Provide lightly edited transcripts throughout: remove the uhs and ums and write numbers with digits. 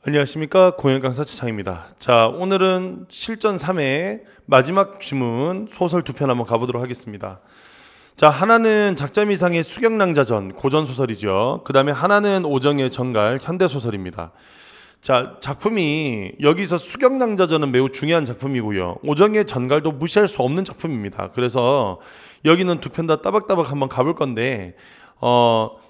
안녕하십니까, 공연 강사 최창입니다. 자, 오늘은 실전 3회 마지막 지문 소설 2편 한번 가보도록 하겠습니다. 자, 하나는 작점 이상의 수경낭자전 고전 소설이죠. 그 다음에 하나는 오정의 정갈 현대 소설입니다. 자, 작품이 여기서 수경낭자전은 매우 중요한 작품이고요. 오정의 전갈도 무시할 수 없는 작품입니다. 그래서 여기는 2편 다 따박따박 한번 가볼 건데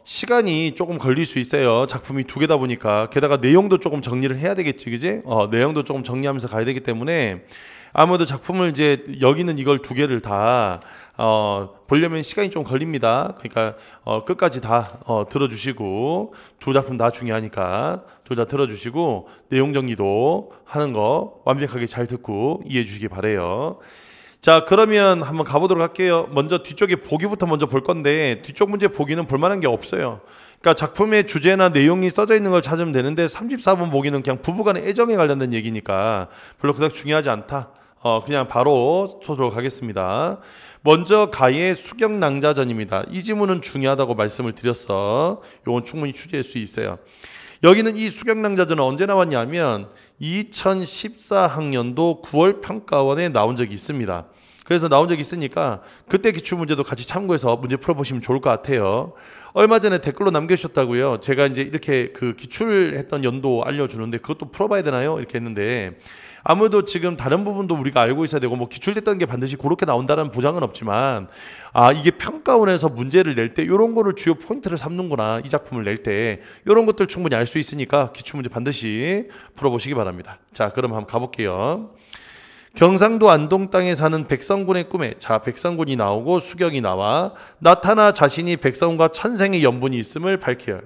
시간이 조금 걸릴 수 있어요. 작품이 2개다 보니까. 게다가 내용도 조금 정리를 해야 되겠지, 그지? 내용도 조금 정리하면서 가야 되기 때문에 아무래도 작품을 이제 여기는 이걸 2개를 다 보려면 시간이 좀 걸립니다. 그러니까 끝까지 다 들어주시고, 2작품 다 중요하니까 둘 다 들어주시고 내용 정리도 하는 거 완벽하게 잘 듣고 이해해 주시기 바래요. 자, 그러면 한번 가보도록 할게요. 먼저 뒤쪽에 보기부터 먼저 볼 건데, 뒤쪽 문제 보기는 볼만한 게 없어요. 그러니까 작품의 주제나 내용이 써져 있는 걸 찾으면 되는데 34번 보기는 그냥 부부간의 애정에 관련된 얘기니까 별로 그닥 중요하지 않다. 그냥 바로 소설로 가겠습니다. 먼저 가의 수경낭자전입니다. 이 지문은 중요하다고 말씀을 드렸어. 요건 충분히 추리할 수 있어요. 여기는 이 수경낭자전은 언제 나왔냐면 2014학년도 9월 평가원에 나온 적이 있습니다. 그래서 나온 적이 있으니까 그때 기출문제도 같이 참고해서 문제 풀어보시면 좋을 것 같아요. 얼마 전에 댓글로 남겨주셨다고요. 제가 이제 이렇게 그 기출했던 연도 알려주는데 그것도 풀어봐야 되나요? 이렇게 했는데 아무래도 지금 다른 부분도 우리가 알고 있어야 되고 뭐 기출됐던 게 반드시 그렇게 나온다는 보장은 없지만 이게 평가원에서 문제를 낼 때 이런 거를 주요 포인트를 삼는구나, 이 작품을 낼 때 이런 것들 충분히 알 수 있으니까 기출문제 반드시 풀어보시기 바랍니다. 자, 그럼 한번 가볼게요. 경상도 안동 땅에 사는 백성군의 꿈에, 자, 백성군이 나오고 수경이 나와 나타나 자신이 백성군과 천생의 연분이 있음을 밝혀요.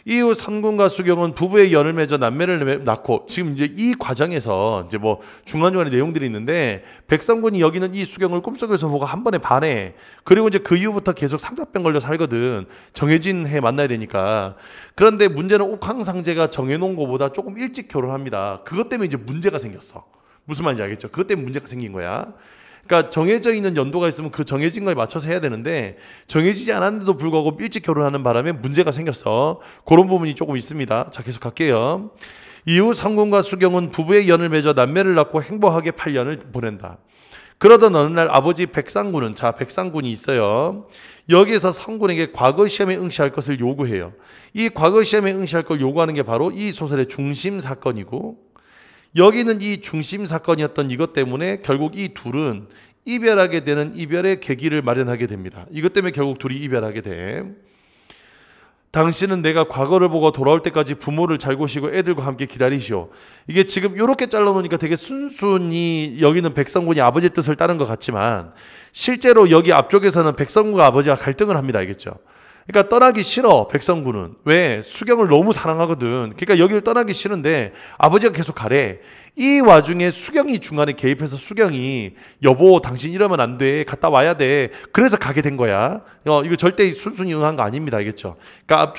이후 선군과 수경은 부부의 연을 맺어 남매를 낳고, 지금 이제 이 과정에서 이제 뭐 중간중간에 내용들이 있는데 백성군이 여기는 이 수경을 꿈속에서 보고 한 번에 반해. 그리고 이제 그 이후부터 계속 상자병 걸려 살거든. 정해진 해 만나야 되니까. 그런데 문제는 옥황상제가 정해놓은 것보다 조금 일찍 결혼합니다. 그것 때문에 이제 문제가 생겼어. 무슨 말인지 알겠죠? 그것 때문에 문제가 생긴 거야. 그러니까 정해져 있는 연도가 있으면 그 정해진 거에 맞춰서 해야 되는데 정해지지 않았는데도 불구하고 일찍 결혼하는 바람에 문제가 생겼어. 그런 부분이 조금 있습니다. 자, 계속 갈게요. 이후 성군과 수경은 부부의 연을 맺어 남매를 낳고 행복하게 8년을 보낸다. 그러던 어느 날 아버지 백상군은, 자, 백상군이 있어요. 여기에서 성군에게 과거 시험에 응시할 것을 요구해요. 이 과거 시험에 응시할 걸 요구하는 게 바로 이 소설의 중심 사건이고, 여기는 이 중심 사건이었던 이것 때문에 결국 이 둘은 이별하게 되는 이별의 계기를 마련하게 됩니다. 이것 때문에 결국 둘이 이별하게 돼. 당신은 내가 과거를 보고 돌아올 때까지 부모를 잘 고시고 애들과 함께 기다리시오. 이게 지금 이렇게 잘라놓으니까 되게 순순히 여기는 백성군이 아버지의 뜻을 따른 것 같지만 실제로 여기 앞쪽에서는 백성군과 아버지가 갈등을 합니다. 알겠죠? 그러니까 떠나기 싫어, 백성군은. 왜? 수경을 너무 사랑하거든. 그러니까 여기를 떠나기 싫은데 아버지가 계속 가래. 이 와중에 수경이 중간에 개입해서 수경이 여보, 당신 이러면 안 돼. 갔다 와야 돼. 그래서 가게 된 거야. 이거 절대 순순히 응한 거 아닙니다. 알겠죠? 그러니까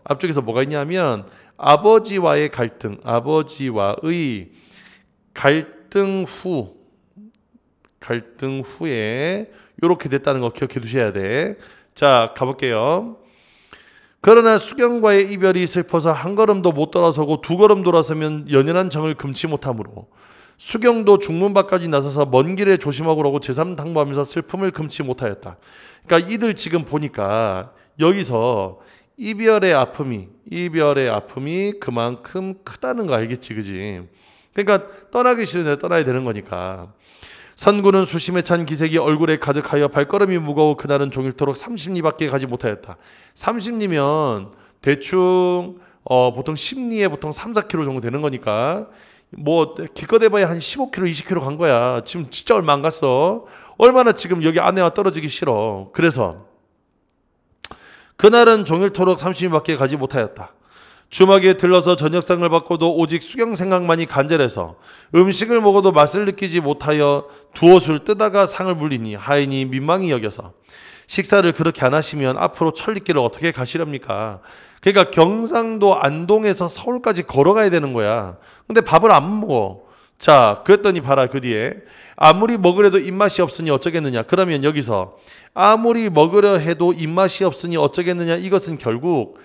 앞쪽에서 뭐가 있냐면 아버지와의 갈등, 아버지와의 갈등 후에 이렇게 됐다는 거 기억해 두셔야 돼. 자, 가볼게요. 그러나 수경과의 이별이 슬퍼서 한 걸음도 못 돌아서고 2걸음 돌아서면 연연한 정을 금치 못하므로 수경도 중문밖까지 나서서 먼 길에 조심하고라고 제3당부하면서 슬픔을 금치 못하였다. 그러니까 이들 지금 보니까 여기서 이별의 아픔이 그만큼 크다는 거 알겠지, 그지? 그러니까 떠나기 싫은데 떠나야 되는 거니까. 선군은 수심에 찬 기색이 얼굴에 가득하여 발걸음이 무거워 그날은 종일토록 30리밖에 가지 못하였다. 30리면 대충 보통 10리에 보통 3, 4km 정도 되는 거니까 뭐 기껏 해봐야 한 15km, 20km 간 거야. 지금 진짜 얼마 안 갔어. 얼마나 지금 여기 아내와 떨어지기 싫어. 그래서 그날은 종일토록 30리밖에 가지 못하였다. 주막에 들러서 저녁상을 받고도 오직 수경 생각만이 간절해서 음식을 먹어도 맛을 느끼지 못하여 두옷을 뜨다가 상을 물리니 하인이 민망히 여겨서 식사를 그렇게 안 하시면 앞으로 천리길을 어떻게 가시렵니까? 그러니까 경상도 안동에서 서울까지 걸어가야 되는 거야. 근데 밥을 안 먹어. 자, 그랬더니 봐라, 그 뒤에 아무리 먹으려도 입맛이 없으니 어쩌겠느냐. 그러면 여기서 아무리 먹으려 해도 입맛이 없으니 어쩌겠느냐, 이것은 결국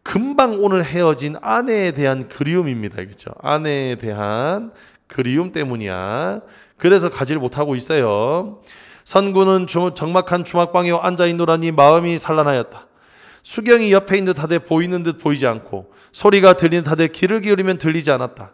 금방 오늘 헤어진 아내에 대한 그리움입니다. 그렇죠? 아내에 대한 그리움 때문이야. 그래서 가지를 못하고 있어요. 선구는 적막한 주막방에 앉아있노라니 마음이 산란하였다. 수경이 옆에 있는 듯 하되 보이는 듯 보이지 않고 소리가 들리는 듯 하되 귀를 기울이면 들리지 않았다.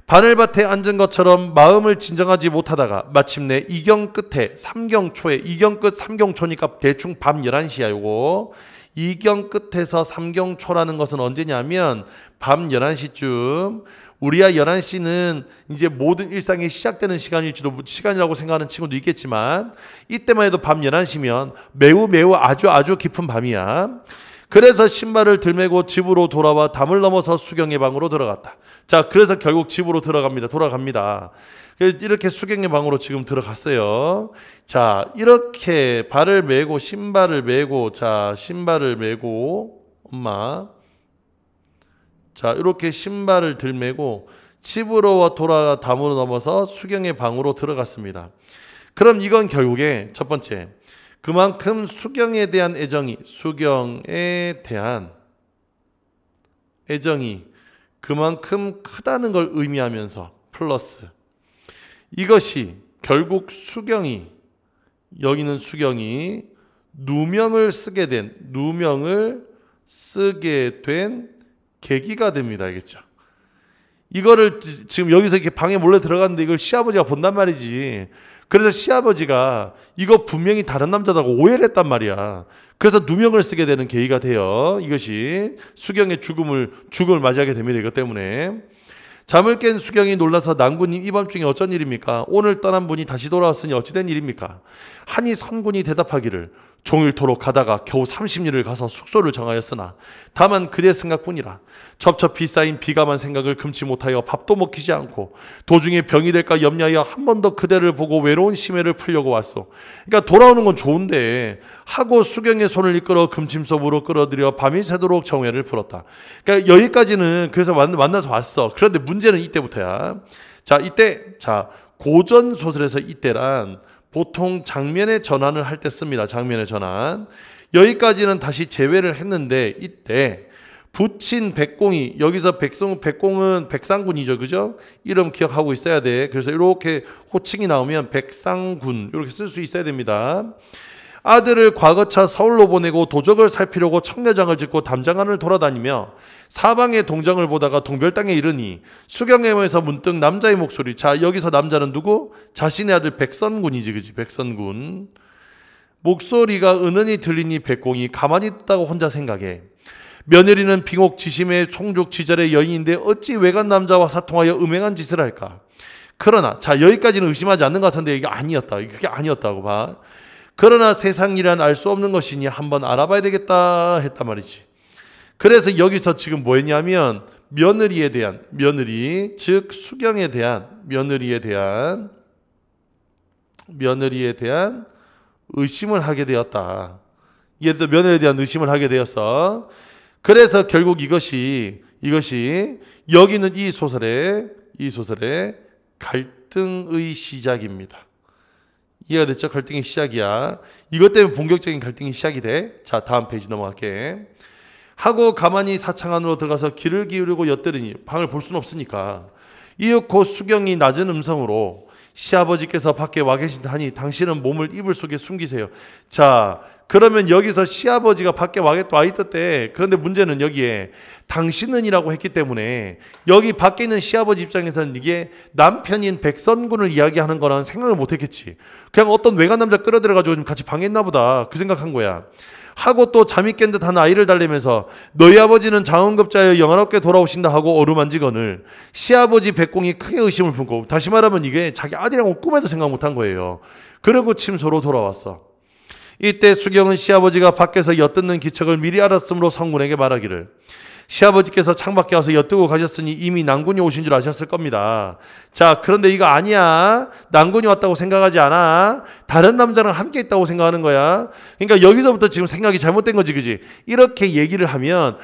바늘밭에 앉은 것처럼 마음을 진정하지 못하다가 마침내 이경 끝에 삼경초에, 이경 끝 삼경초니까 대충 밤 11시야 요거. 이경 끝에서 삼경초라는 것은 언제냐면 밤 11시쯤. 우리야 11시는 이제 모든 일상이 시작되는 시간이라고 생각하는 친구도 있겠지만 이때만 해도 밤 11시면 매우 아주 깊은 밤이야. 그래서 신발을 들매고 집으로 돌아와 담을 넘어서 수경의 방으로 들어갔다. 자, 그래서 결국 집으로 돌아갑니다. 이렇게 수경의 방으로 지금 들어갔어요. 자, 이렇게 발을 메고 신발을 메고, 자, 신발을 메고, 엄마. 자, 이렇게 신발을 들매고 집으로 돌아와 담으로 넘어서 수경의 방으로 들어갔습니다. 그럼 이건 결국에 첫 번째, 그만큼 수경에 대한 애정이 그만큼 크다는 걸 의미하면서 플러스 이것이 결국 여기는 수경이 누명을 쓰게 된 계기가 됩니다. 알겠죠? 이거를 지금 여기서 이렇게 방에 몰래 들어갔는데 이걸 시아버지가 본단 말이지. 그래서 시아버지가 이거 분명히 다른 남자다고 오해를 했단 말이야. 그래서 누명을 쓰게 되는 계기가 돼요. 이것이 수경의 죽음을 맞이하게 됩니다. 이것 때문에. 잠을 깬 수경이 놀라서 난군님 이 밤중에 어쩐 일입니까? 오늘 떠난 분이 다시 돌아왔으니 어찌된 일입니까? 하니 선군이 대답하기를 종일토록 가다가 겨우 30리를 가서 숙소를 정하였으나 다만 그대 생각뿐이라 첩첩히 쌓인 비감한 생각을 금치 못하여 밥도 먹히지 않고 도중에 병이 될까 염려하여 한 번 더 그대를 보고 외로운 심해를 풀려고 왔소. 그러니까 돌아오는 건 좋은데 하고 수경의 손을 이끌어 금침sob으로 끌어들여 밤이 새도록 정회를 풀었다. 그러니까 여기까지는 그래서 만나서 왔어. 그런데 문제는 이때부터야. 자, 고전 소설에서 이때란 보통 장면의 전환을 할 때 씁니다. 장면의 전환. 여기까지는 다시 제외를 했는데 이때 붙인 백공이 여기서 백공은 백상군이죠. 그죠? 이름 기억하고 있어야 돼. 그래서 이렇게 호칭이 나오면 백상군 이렇게 쓸 수 있어야 됩니다. 아들을 과거차 서울로 보내고 도적을 살피려고 청내장을 짓고 담장안을 돌아다니며 사방의 동정을 보다가 동별땅에 이르니 수경에서 문득 남자의 목소리. 자, 여기서 남자는 누구? 자신의 아들 백선군이지. 그지? 백선군. 목소리가 은은히 들리니 백공이 가만히 있다고 혼자 생각해. 며느리는 빙옥 지심의 송죽 지절의 여인인데 어찌 외간 남자와 사통하여 음행한 짓을 할까? 그러나 자, 여기까지는 의심하지 않는 것 같은데 이게 아니었다. 그게 아니었다고 봐. 그러나 세상이란 알 수 없는 것이니 한번 알아봐야 되겠다 했단 말이지. 그래서 여기서 지금 뭐 했냐면 며느리 즉 수경에 대한 며느리에 대한 의심을 하게 되었다. 얘도 며느리에 대한 의심을 하게 되었어. 그래서 결국 이것이 여기는 이 소설의 갈등의 시작입니다. 이해가 됐죠? 갈등의 시작이야. 이것 때문에 본격적인 갈등이 시작이 돼. 자, 다음 페이지 넘어갈게. 하고 가만히 사창 안으로 들어가서 귀를 기울이고 엿들으니 방을 볼 수는 없으니까 이윽고 수경이 낮은 음성으로 시아버지께서 밖에 와 계신다 하니 당신은 몸을 이불 속에 숨기세요. 자, 그러면 여기서 시아버지가 밖에 와 있었대. 그런데 문제는 여기에 당신은이라고 했기 때문에 여기 밖에 있는 시아버지 입장에서는 이게 남편인 백선군을 이야기하는 거라는 생각을 못 했겠지. 그냥 어떤 외간 남자 끌어들여가지고 같이 방에 있나 보다. 그 생각한 거야. 하고 또 잠이 깬 듯한 아이를 달래면서 너희 아버지는 장원급자여 영화롭게 돌아오신다 하고 어루만지거늘 시아버지 백공이 크게 의심을 품고, 다시 말하면 이게 자기 아들이라고 꿈에도 생각 못한 거예요. 그리고 침소로 돌아왔어. 이때 수경은 시아버지가 밖에서 엿듣는 기척을 미리 알았으므로 성군에게 말하기를 시아버지께서 창밖에 와서 엿들고 가셨으니 이미 난군이 오신 줄 아셨을 겁니다. 자, 그런데 이거 아니야. 난군이 왔다고 생각하지 않아. 다른 남자랑 함께 있다고 생각하는 거야. 그러니까 여기서부터 지금 생각이 잘못된 거지, 그지? 이렇게 얘기를 하면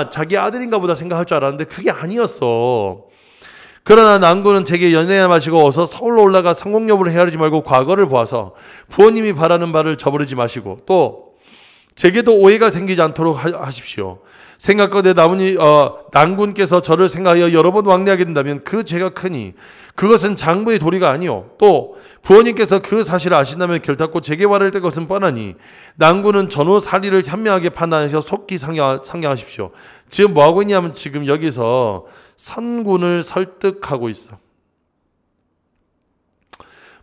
자기 아들인가 보다 생각할 줄 알았는데 그게 아니었어. 그러나 난군은 제게 연애나 마시고 어서 서울로 올라가 성공 여부를 헤아리지 말고 과거를 보아서 부모님이 바라는 바를 저버리지 마시고 또 제게도 오해가 생기지 않도록 하십시오. 생각건대 난군께서 저를 생각하여 여러 번 왕래하게 된다면 그 죄가 크니 그것은 장부의 도리가 아니요 또 부모님께서 그 사실을 아신다면 결단코 제게 말할 때 것은 뻔하니 난군은 전후 사리를 현명하게 판단하셔 속기 상경하십시오. 지금 뭐하고 있냐면 지금 여기서 선군을 설득하고 있어.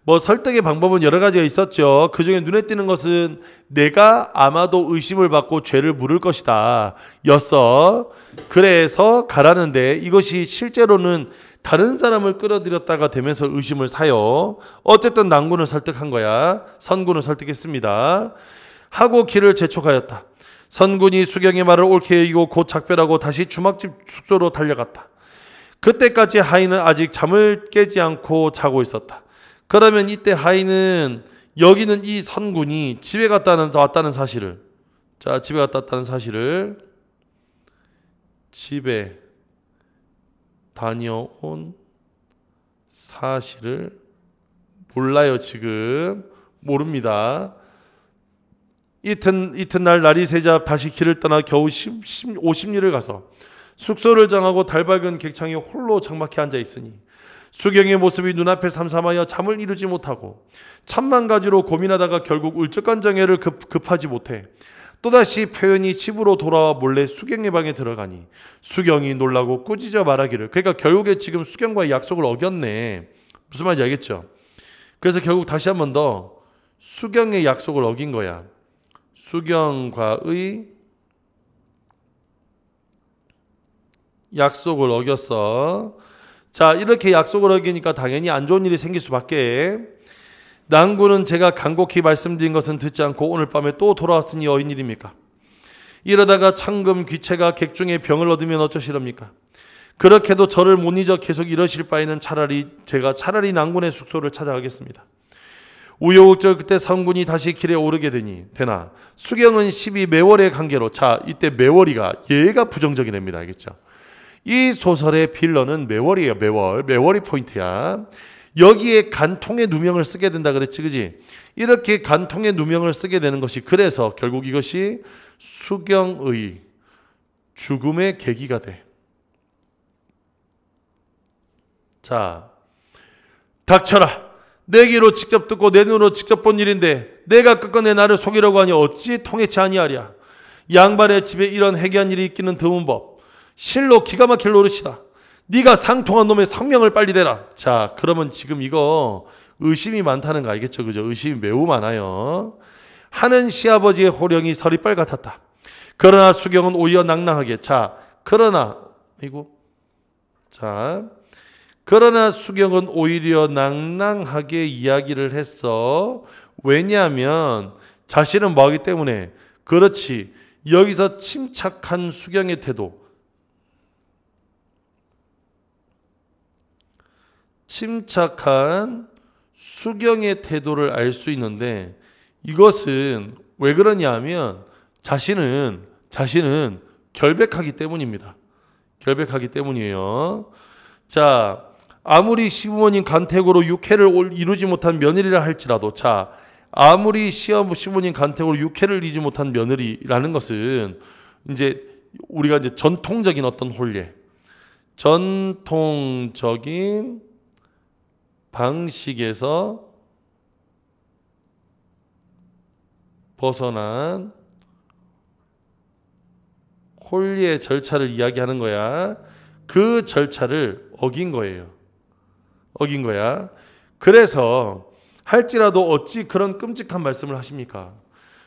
뭐 설득의 방법은 여러 가지가 있었죠. 그 중에 눈에 띄는 것은 내가 아마도 의심을 받고 죄를 물을 것이다 였어. 그래서 가라는데 이것이 실제로는 다른 사람을 끌어들였다가 되면서 의심을 사요. 어쨌든 난군을 설득한 거야. 선군을 설득했습니다. 하고 길을 재촉하였다. 선군이 수경의 말을 옳게 여기고 곧 작별하고 다시 주막집 숙소로 달려갔다. 그때까지 하인은 아직 잠을 깨지 않고 자고 있었다. 그러면 이때 하인은 여기는 이 선군이 집에 왔다는 사실을, 자, 집에 갔다 왔다는 사실을, 집에 다녀온 사실을 몰라요. 지금 모릅니다. 이튿날 날이 새자 다시 길을 떠나 겨우 50리를 가서 숙소를 정하고 달밝은 객창에 홀로 적막히 앉아 있으니 수경의 모습이 눈앞에 삼삼하여 잠을 이루지 못하고 천만 가지로 고민하다가 결국 울적한 정해를 급하지 못해 또다시 표현이 집으로 돌아와 몰래 수경의 방에 들어가니 수경이 놀라고 꾸짖어 말하기를, 그러니까 결국에 지금 수경과의 약속을 어겼네. 무슨 말인지 알겠죠? 그래서 결국 다시 한 번 더 수경의 약속을 어긴 거야. 수경과의 약속을 어겼어. 자, 이렇게 약속을 어기니까 당연히 안 좋은 일이 생길 수밖에. 난군은 제가 간곡히 말씀드린 것은 듣지 않고 오늘 밤에 또 돌아왔으니 어인일입니까? 이러다가 창금 귀체가 객중에 병을 얻으면 어쩌시렵니까? 그렇게도 저를 못 잊어 계속 이러실 바에는 제가 차라리 난군의 숙소를 찾아가겠습니다. 우여곡절 그때 선군이 다시 길에 오르게 되나 수경은 12매월의 관계로, 자, 이때 매월이가 얘가 부정적인 애입니다. 알겠죠? 이 소설의 빌런은 매월이에요. 매월이 포인트야. 여기에 간통의 누명을 쓰게 된다 그랬지, 그지? 이렇게 간통의 누명을 쓰게 되는 것이, 그래서 결국 이것이 수경의 죽음의 계기가 돼. 자, 닥쳐라. 내 귀로 직접 듣고 내 눈으로 직접 본 일인데 내가 끝끝내 나를 속이려고 하니 어찌 통해치 아니하랴. 양반의 집에 이런 해괴한 일이 있기는 드문 법. 실로 기가 막힐 노릇이다. 네가 상통한 놈의 성명을 빨리 대라. 자, 그러면 지금 이거 의심이 많다는 거 알겠죠? 그죠? 의심이 매우 많아요. 하는 시아버지의 호령이 서리빨 같았다. 그러나 수경은 오히려 낭낭하게, 그러나 수경은 오히려 낭낭하게 이야기를 했어. 왜냐하면 자신은 뭐하기 때문에. 그렇지. 여기서 침착한 수경의 태도, 침착한 수경의 태도를 알 수 있는데, 이것은 왜 그러냐 하면 자신은 결백하기 때문입니다. 결백하기 때문이에요. 자, 아무리 시부모님 간택으로 육회를 이루지 못한 며느리라 할지라도, 자, 아무리 시부모님 간택으로 육회를 이루지 못한 며느리라는 것은 이제 우리가 이제 전통적인 어떤 혼례, 전통적인 방식에서 벗어난 혼례의 절차를 이야기하는 거야. 그 절차를 어긴 거예요. 어긴 거야. 그래서 할지라도 어찌 그런 끔찍한 말씀을 하십니까?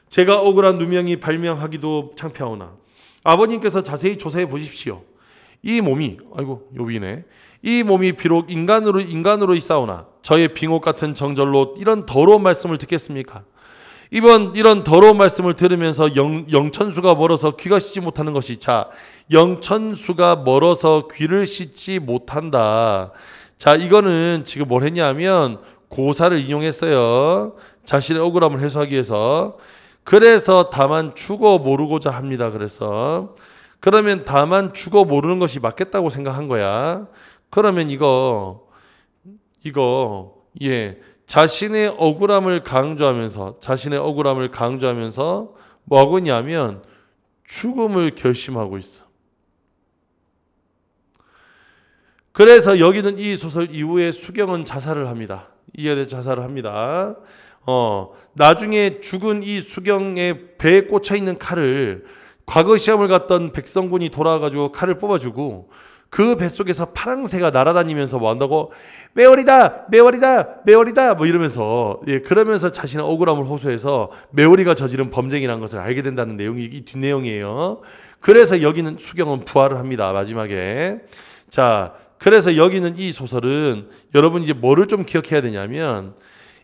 제가 억울한 누명이 발명하기도 창피하오나 아버님께서 자세히 조사해 보십시오. 이 몸이, 요비네. 이 몸이 비록 인간으로 있사오나 저의 빙옥 같은 정절로 이런 더러운 말씀을 듣겠습니까? 이런 더러운 말씀을 들으면서 영천수가 멀어서 귀가 씻지 못하는 것이, 자, 영천수가 멀어서 귀를 씻지 못한다. 자, 이거는 지금 뭘 했냐면 고사를 인용했어요. 자신의 억울함을 해소하기 위해서. 그래서 다만 죽어 모르고자 합니다. 그러면 다만 죽어 모르는 것이 맞겠다고 생각한 거야. 그러면 이거 자신의 억울함을 강조하면서 뭐 하고 있냐면 죽음을 결심하고 있어. 그래서 여기는 이 소설 이후에 수경은 자살을 합니다. 이에 대해 자살을 합니다. 나중에 죽은 이 수경의 배에 꽂혀 있는 칼을 과거 시험을 갔던 백성군이 돌아와가지고 칼을 뽑아주고 그 뱃속에서 파랑새가 날아다니면서 뭐 한다고 매월이다 매월이다 매월이다 뭐 이러면서 그러면서 자신의 억울함을 호소해서 매월이가 저지른 범죄이라는 것을 알게 된다는 내용이 이 뒷내용이에요. 그래서 여기는 수경은 부활을 합니다. 마지막에. 자, 그래서 여기는 이 소설은 여러분 이제 뭐를 좀 기억해야 되냐면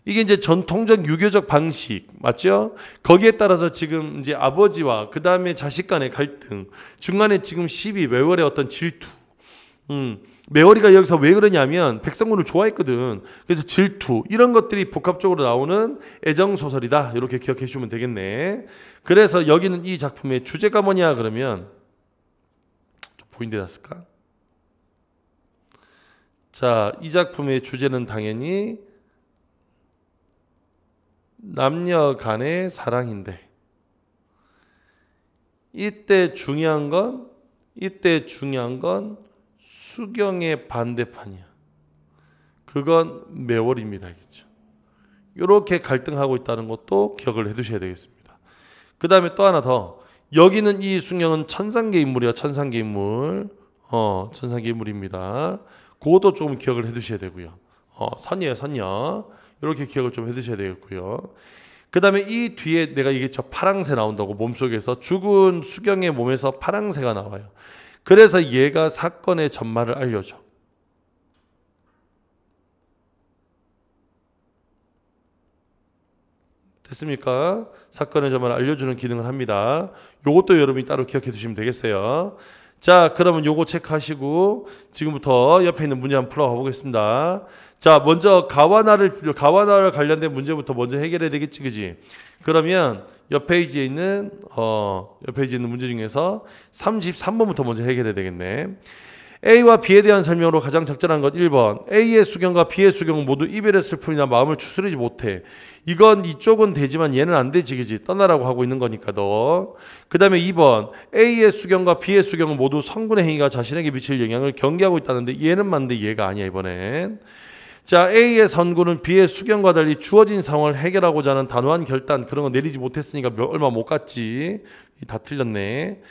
이게 이제 전통적 유교적 방식 맞죠? 거기에 따라서 지금 이제 아버지와 그 다음에 자식 간의 갈등, 중간에 지금 시비, 매월의 어떤 질투. 매월이가 여기서 왜 그러냐면 백성군을 좋아했거든. 그래서 질투 이런 것들이 복합적으로 나오는 애정 소설이다. 이렇게 기억해 주면 되겠네. 그래서 여기는 이 작품의 주제가 뭐냐 그러면 좀 보인 데 놨을까? 자, 이 작품의 주제는 당연히 남녀 간의 사랑인데 이때 중요한 건 수경의 반대판이야. 그건 매월입니다. 알겠죠? 이렇게 갈등하고 있다는 것도 기억을 해두셔야 되겠습니다. 그 다음에 또 하나 더. 여기는 이 수경은 천상계 인물이야. 천상계 인물. 천상계 인물입니다. 그것도 조금 기억을 해두셔야 되고요. 선이에요. 선녀. 이렇게 기억을 좀 해두셔야 되겠고요. 그 다음에 이 뒤에 내가 얘기했죠. 파랑새 나온다고 몸속에서 죽은 수경의 몸에서 파랑새가 나와요. 그래서 얘가 사건의 전말을 알려줘. 됐습니까? 사건의 전말을 알려주는 기능을 합니다. 요것도 여러분이 따로 기억해 두시면 되겠어요. 자, 그러면 요거 체크하시고 지금부터 옆에 있는 문제 한번 풀어가 보겠습니다. 자, 먼저 가와나를 관련된 문제부터 먼저 해결해야 되겠지, 그지? 그러면 옆 페이지에 있는 문제 중에서 33번부터 먼저 해결해야 되겠네. A와 B에 대한 설명으로 가장 적절한 것 1번. A의 수경과 B의 수경은 모두 이별의 슬픔이나 마음을 추스르지 못해. 이건 이쪽은 되지만 얘는 안 되지, 그지? 떠나라고 하고 있는 거니까 너. 그 다음에 2번. A의 수경과 B의 수경은 모두 성군의 행위가 자신에게 미칠 영향을 경계하고 있다는데 얘는 맞는데 얘가 아니야 이번엔. 자, A의 선구는 B의 수경과 달리 주어진 상황을 해결하고자 하는 단호한 결단 그런 거 내리지 못했으니까 얼마 못 갔지. 다 틀렸네.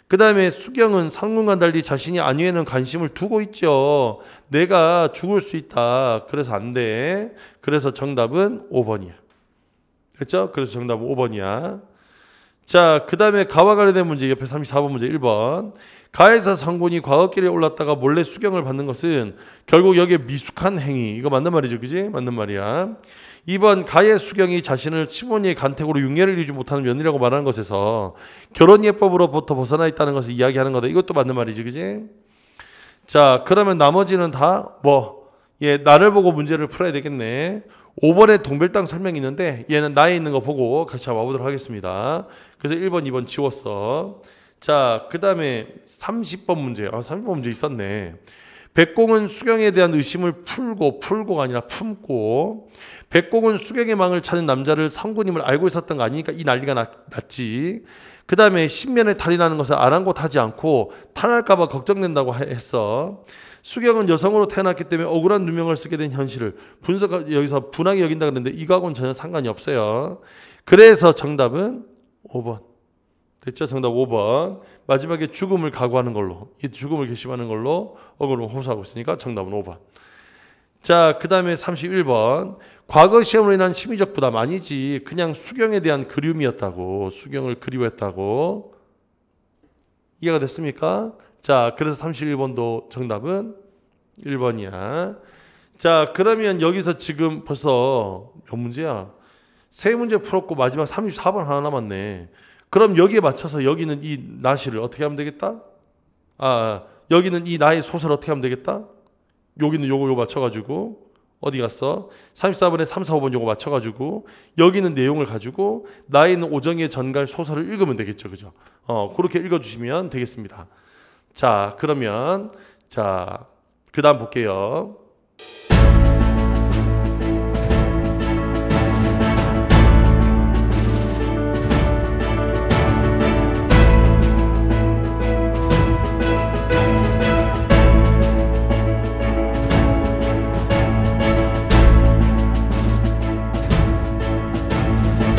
그 다음에 수경은 선군과 달리 자신이 안위에는 관심을 두고 있죠. 내가 죽을 수 있다. 그래서 안 돼. 그래서 정답은 5번이야. 됐죠? 그래서 정답은 5번이야. 자, 그 다음에 가와 관련된 문제 옆에 34번 문제 1번. 가에서 성군이 과거길에 올랐다가 몰래 수경을 받는 것은 결국 여기에 미숙한 행위. 이거 맞는 말이죠. 그지? 맞는 말이야. 2번 가의 수경이 자신을 시모니의 간택으로 융예를 이루지 못하는 며느리라고 말하는 것에서 결혼예법으로부터 벗어나 있다는 것을 이야기하는 거다. 이것도 맞는 말이지. 그지? 자, 그러면 나머지는 다 나를 보고 문제를 풀어야 되겠네. 5번에 동별당 설명이 있는데 얘는 나에 있는 거 보고 같이 와보도록 하겠습니다. 그래서 1번, 2번 지웠어. 자, 그 다음에 30번 문제. 30번 문제 있었네. 백공은 수경에 대한 의심을 풀고가 아니라 품고 백공은 수경의 망을 찾은 남자를 성군임을 알고 있었던 거 아니니까 이 난리가 났지. 그 다음에 신면에 탈이 나는 것을 아랑곳하지 않고 탈할까 봐 걱정된다고 했어. 수경은 여성으로 태어났기 때문에 억울한 누명을 쓰게 된 현실을 여기서 분하게 여긴다 그랬는데 이거하고는 전혀 상관이 없어요. 그래서 정답은 5번. 됐죠? 정답 5번. 마지막에 죽음을 각오하는 걸로, 이 죽음을 결심하는 걸로 억울을 호소하고 있으니까 정답은 5번. 자, 그 다음에 31번. 과거 시험으로 인한 심리적 부담 아니지. 그냥 수경에 대한 그리움이었다고. 수경을 그리워했다고. 이해가 됐습니까? 자, 그래서 31번도 정답은 1번이야. 자, 그러면 여기서 지금 벌써 몇 문제야? 3문제 풀었고 마지막 34번 하나 남았네. 그럼 여기에 맞춰서 여기는 이 나시를 어떻게 하면 되겠다? 여기는 이 나의 소설 어떻게 하면 되겠다? 여기는 요거 맞춰가지고 어디 갔어? 34번에 3, 4, 5번 요거 맞춰가지고 여기는 내용을 가지고 나에 있는 오정의 전갈 소설을 읽으면 되겠죠. 그죠? 그렇게 읽어주시면 되겠습니다. 자, 그러면 그 다음 볼게요.